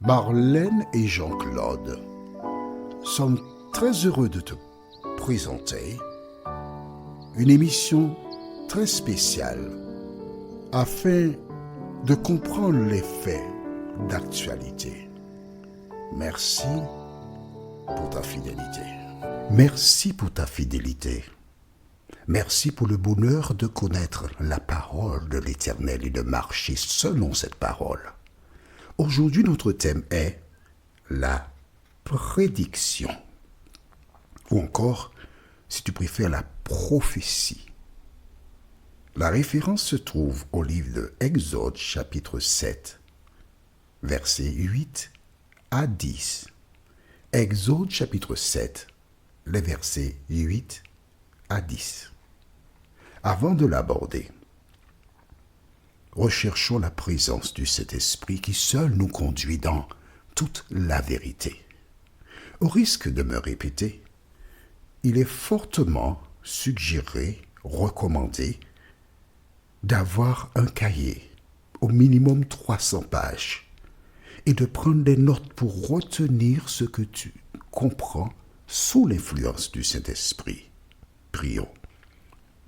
Marlène et Jean-Claude sommes très heureux de te présenter une émission très spéciale afin de comprendre les faits d'actualité. Merci pour ta fidélité. Merci pour ta fidélité. Merci pour le bonheur de connaître la parole de l'Éternel et de marcher selon cette parole. Aujourd'hui, notre thème est la prédiction, ou encore, si tu préfères, la prophétie. La référence se trouve au livre de Exode, chapitre 7, versets 8 à 10. Exode, chapitre 7, les versets 8 à 10. Avant de l'aborder, recherchons la présence du Saint-Esprit qui seul nous conduit dans toute la vérité. Au risque de me répéter, il est fortement suggéré, recommandé, d'avoir un cahier, au minimum 300 pages, et de prendre des notes pour retenir ce que tu comprends sous l'influence du Saint-Esprit. Prions.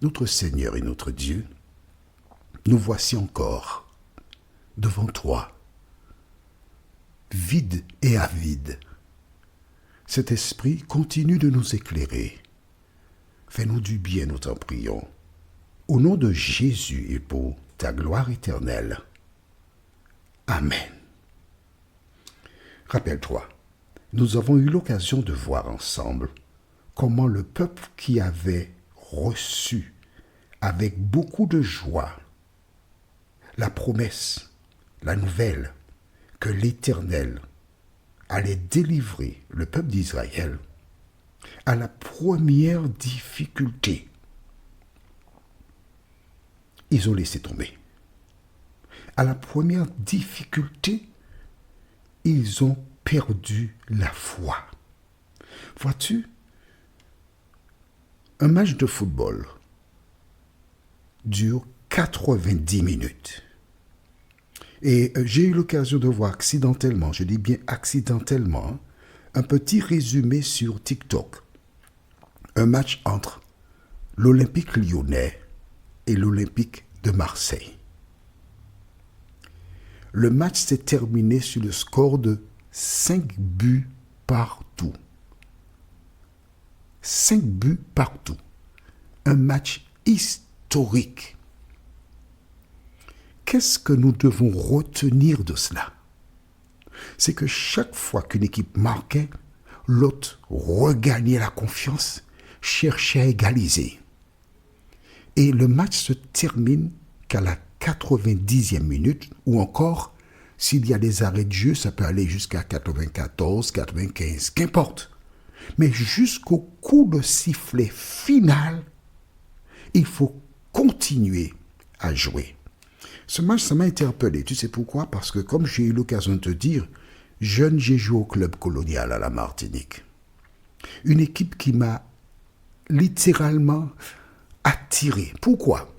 Notre Seigneur et notre Dieu, nous voici encore devant toi, vide et avide. Cet esprit continue de nous éclairer. Fais-nous du bien, nous t'en prions. Au nom de Jésus et pour ta gloire éternelle. Amen. Rappelle-toi, nous avons eu l'occasion de voir ensemble comment le peuple qui avait reçu avec beaucoup de joie la promesse, la nouvelle, que l'Éternel allait délivrer le peuple d'Israël à la première difficulté. Ils ont laissé tomber. À la première difficulté, ils ont perdu la foi. Vois-tu, un match de football dure 90 minutes. Et j'ai eu l'occasion de voir accidentellement, je dis bien accidentellement, un petit résumé sur TikTok. Un match entre l'Olympique lyonnais et l'Olympique de Marseille. Le match s'est terminé sur le score de 5 buts partout. 5 buts partout. Un match historique. Qu'est-ce que nous devons retenir de cela? C'est que chaque fois qu'une équipe marquait, l'autre regagnait la confiance, cherchait à égaliser. Et le match se termine qu'à la 90e minute, ou encore, s'il y a des arrêts de jeu, ça peut aller jusqu'à 94, 95, qu'importe. Mais jusqu'au coup de sifflet final, il faut continuer à jouer. Ce match, ça m'a interpellé. Tu sais pourquoi? Parce que, comme j'ai eu l'occasion de te dire, jeune, j'ai joué au club colonial à la Martinique. Une équipe qui m'a littéralement attiré. Pourquoi?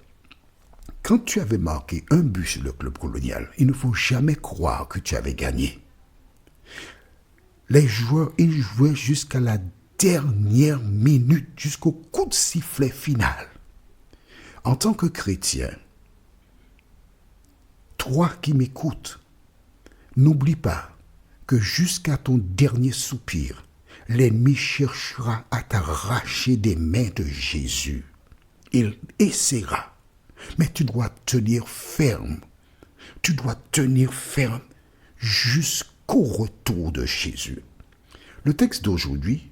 Quand tu avais marqué un but sur le club colonial, il ne faut jamais croire que tu avais gagné. Les joueurs, ils jouaient jusqu'à la dernière minute, jusqu'au coup de sifflet final. En tant que chrétien, toi qui m'écoutes, n'oublie pas que jusqu'à ton dernier soupir, l'ennemi cherchera à t'arracher des mains de Jésus. Il essaiera, mais tu dois tenir ferme. Tu dois tenir ferme jusqu'au retour de Jésus. Le texte d'aujourd'hui,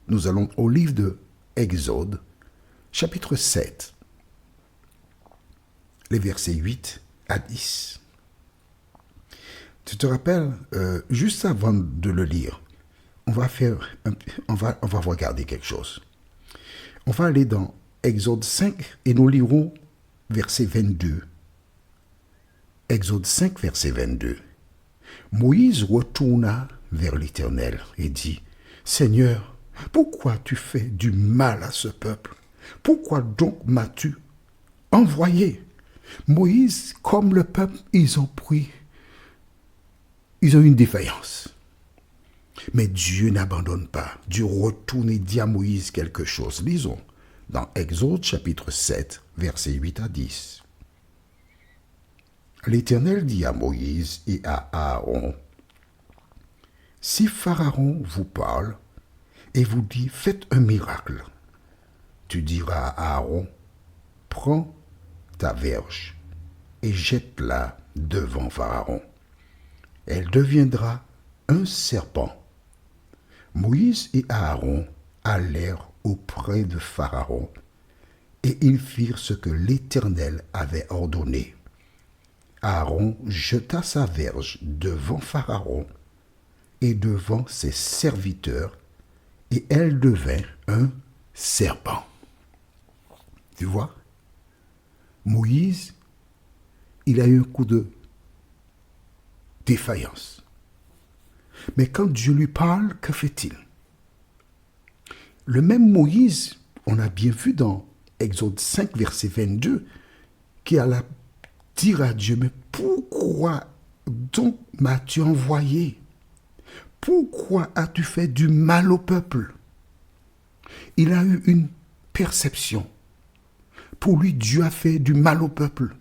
nous allons au livre de Exode, chapitre 7, les versets 8 à 10. Tu te rappelles, juste avant de le lire, on va regarder quelque chose. On va aller dans Exode 5 et nous lirons verset 22. Exode 5, verset 22. Moïse retourna vers l'Éternel et dit, « Seigneur, pourquoi tu fais du mal à ce peuple? Pourquoi donc m'as-tu envoyé? » Moïse, comme le peuple, ils ont pris Ils ont une défaillance. Mais Dieu n'abandonne pas. Dieu retourne et dit à Moïse quelque chose. Lisons dans Exode chapitre 7, versets 8 à 10. L'Éternel dit à Moïse et à Aaron, « Si Pharaon vous parle et vous dit, faites un miracle, tu diras à Aaron, prends ta verge et jette-la devant Pharaon. Elle deviendra un serpent. » Moïse et Aaron allèrent auprès de Pharaon, et ils firent ce que l'Éternel avait ordonné. Aaron jeta sa verge devant Pharaon et devant ses serviteurs, et elle devint un serpent. Tu vois, Moïse, il a eu un coup de défaillance. Mais quand Dieu lui parle, que fait-il? Le même Moïse, on a bien vu dans Exode 5, verset 22, qui alla dire à Dieu, mais pourquoi donc m'as-tu envoyé? Pourquoi as-tu fait du mal au peuple? Il a eu une perception. Pour lui, Dieu a fait du mal au peuple.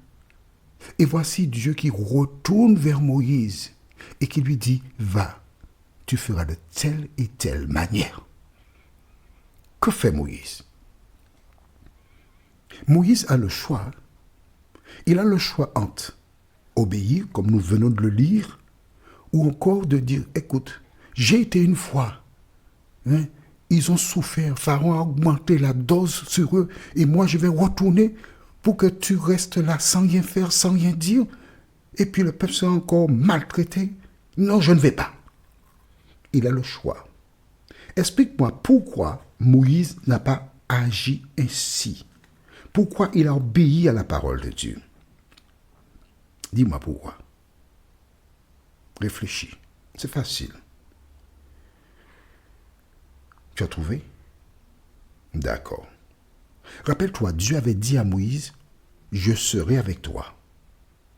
Et voici Dieu qui retourne vers Moïse et qui lui dit, va, tu feras de telle et telle manière. Que fait Moïse? Moïse a le choix. Il a le choix entre obéir, comme nous venons de le lire, ou encore de dire, écoute, j'ai été une fois, ils ont souffert, Pharaon a augmenté la dose sur eux, et moi je vais retourner pour que tu restes là sans rien faire, sans rien dire, et puis le peuple sera encore maltraité. Non, je ne vais pas. Il a le choix. Explique-moi pourquoi Moïse n'a pas agi ainsi. Pourquoi il a obéi à la parole de Dieu. Dis-moi pourquoi. Réfléchis. C'est facile. Tu as trouvé? D'accord. Rappelle-toi, Dieu avait dit à Moïse, « Je serai avec toi »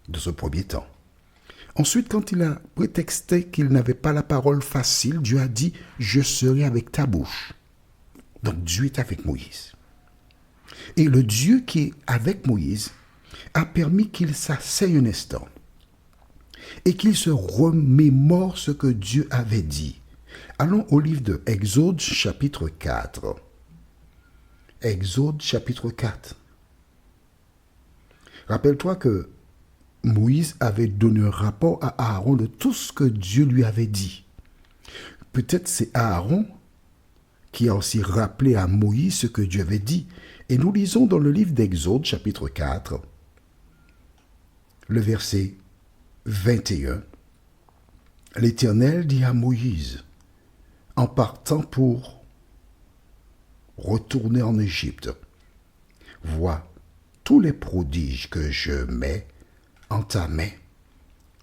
de ce premier temps. Ensuite, quand il a prétexté qu'il n'avait pas la parole facile, Dieu a dit, « Je serai avec ta bouche ». Donc Dieu est avec Moïse. Et le Dieu qui est avec Moïse a permis qu'il s'asseye un instant et qu'il se remémore ce que Dieu avait dit. Allons au livre de Exode chapitre 4. Exode chapitre 4. Rappelle-toi que Moïse avait donné un rapport à Aaron de tout ce que Dieu lui avait dit. Peut-être c'est Aaron qui a aussi rappelé à Moïse ce que Dieu avait dit. Et nous lisons dans le livre d'Exode, chapitre 4, le verset 21. L'Éternel dit à Moïse, en partant pour retourner en Égypte, « Vois, tous les prodiges que je mets en ta main,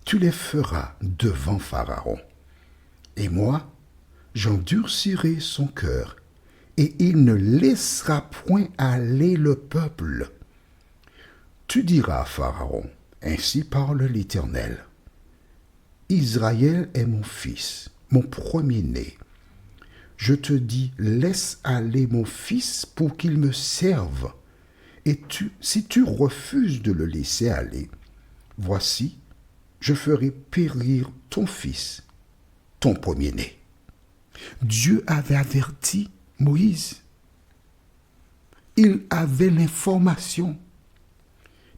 tu les feras devant Pharaon. Et moi, j'endurcirai son cœur, et il ne laissera point aller le peuple. Tu diras à Pharaon, ainsi parle l'Éternel. Israël est mon fils, mon premier-né. Je te dis, laisse aller mon fils pour qu'il me serve. Et si tu refuses de le laisser aller, voici, je ferai périr ton fils, ton premier-né. » Dieu avait averti Moïse. Il avait l'information.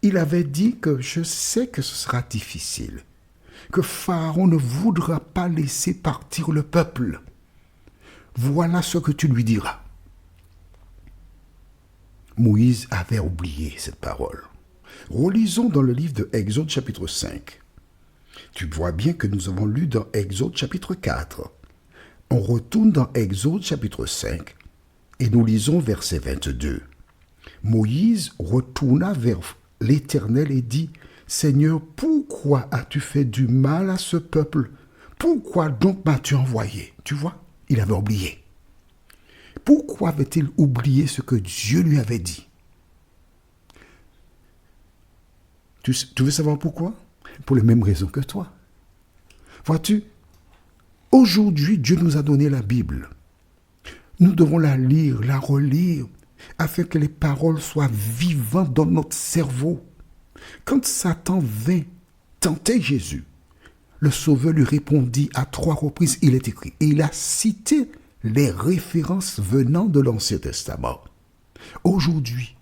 Il avait dit que je sais que ce sera difficile, que Pharaon ne voudra pas laisser partir le peuple. Voilà ce que tu lui diras. Moïse avait oublié cette parole. Relisons dans le livre de Exode chapitre 5. Tu vois bien que nous avons lu dans Exode chapitre 4. On retourne dans Exode chapitre 5 et nous lisons verset 22. Moïse retourna vers l'Éternel et dit, « Seigneur, pourquoi as-tu fait du mal à ce peuple? Pourquoi donc m'as-tu envoyé ?» Tu vois, il avait oublié. Pourquoi avait-il oublié ce que Dieu lui avait dit? Tu veux savoir pourquoi? Pour les mêmes raisons que toi. Vois-tu, aujourd'hui, Dieu nous a donné la Bible. Nous devons la lire, la relire, afin que les paroles soient vivantes dans notre cerveau. Quand Satan vint tenter Jésus, le Sauveur lui répondit à 3 reprises, il est écrit. Et il a cité les références venant de l'Ancien Testament. Aujourd'hui,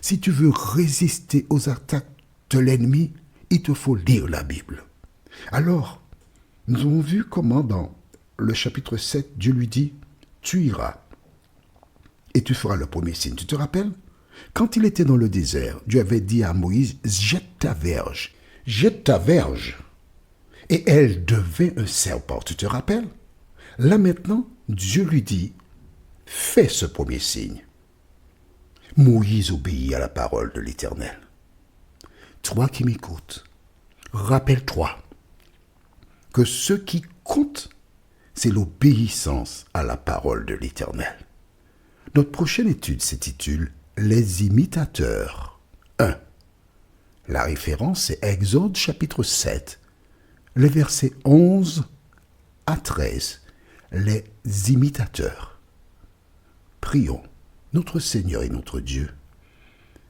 si tu veux résister aux attaques de l'ennemi, il te faut lire la Bible. Alors, nous avons vu comment dans le chapitre 7, Dieu lui dit, tu iras et tu feras le premier signe. Tu te rappelles? Quand il était dans le désert, Dieu avait dit à Moïse, jette ta verge. Jette ta verge. Et elle devint un serpent. Tu te rappelles? Là maintenant, Dieu lui dit, fais ce premier signe. Moïse obéit à la parole de l'Éternel. Toi qui m'écoutes, rappelle-toi que ce qui compte, c'est l'obéissance à la parole de l'Éternel. Notre prochaine étude s'intitule « Les imitateurs ». 1. La référence est Exode chapitre 7, les versets 11 à 13. Les imitateurs. Prions, notre Seigneur et notre Dieu.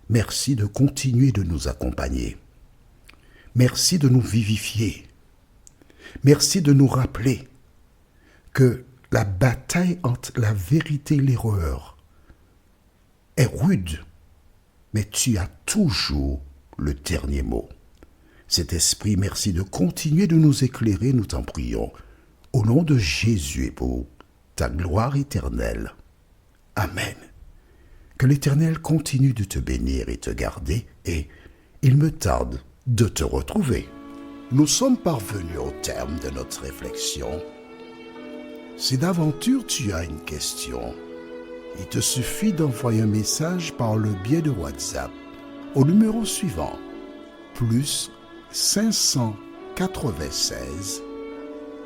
Merci de continuer de nous accompagner. Merci de nous vivifier. Merci de nous rappeler que la bataille entre la vérité et l'erreur est rude, mais tu as toujours le dernier mot. Saint-Esprit, merci de continuer de nous éclairer, nous t'en prions, au nom de Jésus et pour ta gloire éternelle. Amen. Que l'Éternel continue de te bénir et te garder, et il me tarde de te retrouver. Nous sommes parvenus au terme de notre réflexion. Si d'aventure tu as une question, il te suffit d'envoyer un message par le biais de WhatsApp au numéro suivant, plus 596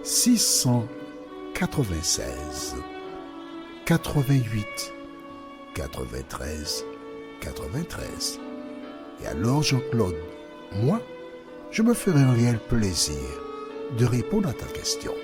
696 88 93 93. Et alors Jean-Claude, moi, je me ferai un réel plaisir de répondre à ta question.